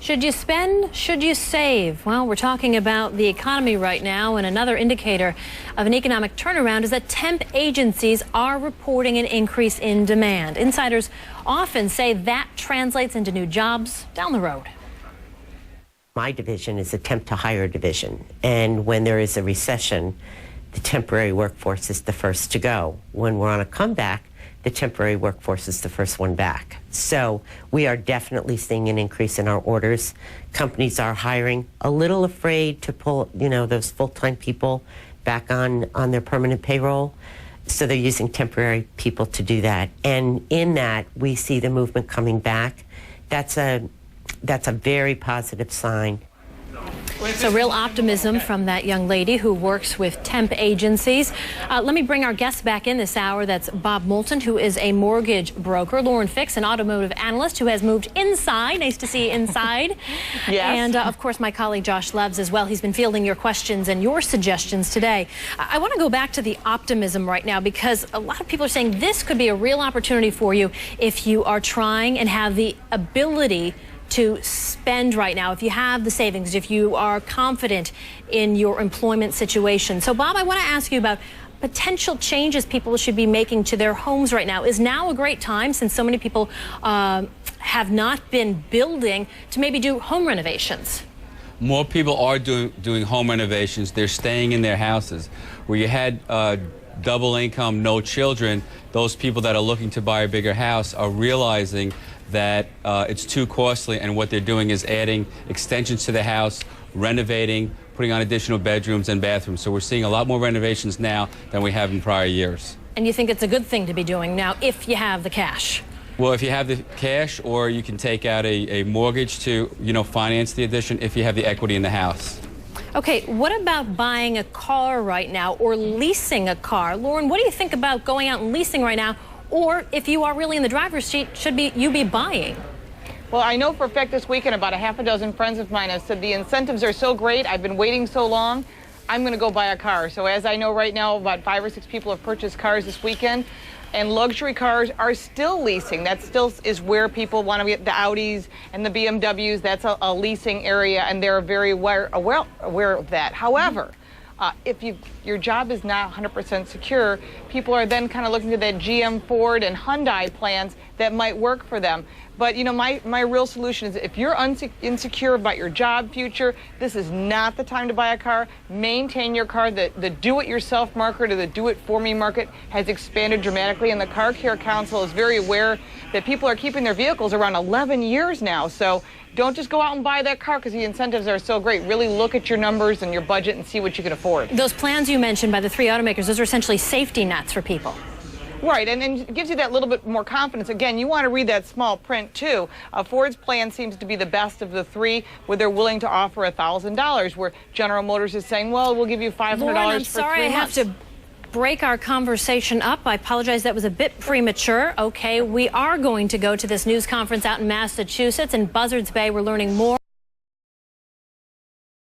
Should you spend? Should you save? Well, we're talking about the economy right now, and another indicator of an economic turnaround is that temp agencies are reporting an increase in demand. Insiders often say that translates into new jobs down the road. My division is a temp to hire division, and when there is a recession, the temporary workforce is the first to go. When we're on a comeback, the temporary workforce is the first one back. So we are definitely seeing an increase in our orders. Companies are hiring, a little afraid to pull, those full-time people back on their permanent payroll. So they're using temporary people to do that. And in that, we see the movement coming back. That's a very positive sign. So real optimism from that young lady who works with temp agencies. Let me bring our guest back in this hour. That's Bob Moulton, who is a mortgage broker. Lauren Fix, an automotive analyst who has moved inside. Nice to see you inside. Yes. And, of course, my colleague Josh Levs as well. He's been fielding your questions and your suggestions today. I want to go back to the optimism right now because a lot of people are saying this could be a real opportunity for you if you are trying and have the ability to spend right now, if you have the savings, if you are confident in your employment situation. So, Bob, I want to ask you about potential changes people should be making to their homes right now. Is now a great time, since so many people have not been building, to maybe do home renovations? More people are doing home renovations. They're staying in their houses. Where you had double income, no children, those people that are looking to buy a bigger house are realizing that it's too costly, and what they're doing is adding extensions to the house, renovating, putting on additional bedrooms and bathrooms. So we're seeing a lot more renovations now than we have in prior years. And you think it's a good thing to be doing now if you have the cash? Well, if you have the cash, or you can take out a mortgage to, finance the addition if you have the equity in the house. Okay, what about buying a car right now or leasing a car? Lauren, what do you think about going out and leasing right now? Or if you are really in the driver's seat, should you be buying? Well, I know for a fact this weekend about a half a dozen friends of mine have said the incentives are so great, I've been waiting so long, I'm going to go buy a car. So as I know right now, about 5 or 6 people have purchased cars this weekend, and luxury cars are still leasing. That still is where people want to get the Audis and the BMWs. That's a leasing area, and they're very aware of that. However, if your job is not 100% secure, people are then kind of looking to that GM, Ford, and Hyundai plans that might work for them. But, my real solution is if you're insecure about your job future, this is not the time to buy a car. Maintain your car. The do-it-yourself market, or the do-it-for-me market, has expanded dramatically, and the Car Care Council is very aware that people are keeping their vehicles around 11 years now. So don't just go out and buy that car because the incentives are so great. Really look at your numbers and your budget and see what you can afford. Those plans you mentioned by the 3 automakers, those are essentially safety nets for people. Right, and it gives you that little bit more confidence. Again, you want to read that small print, too. Ford's plan seems to be the best of the 3, where they're willing to offer $1,000, where General Motors is saying, well, we'll give you $500 Lauren, for 3 I'm months. sorry I have to break our conversation up. I apologize, that was a bit premature. Okay, we are going to go to this news conference out in Massachusetts. In Buzzards Bay, we're learning more.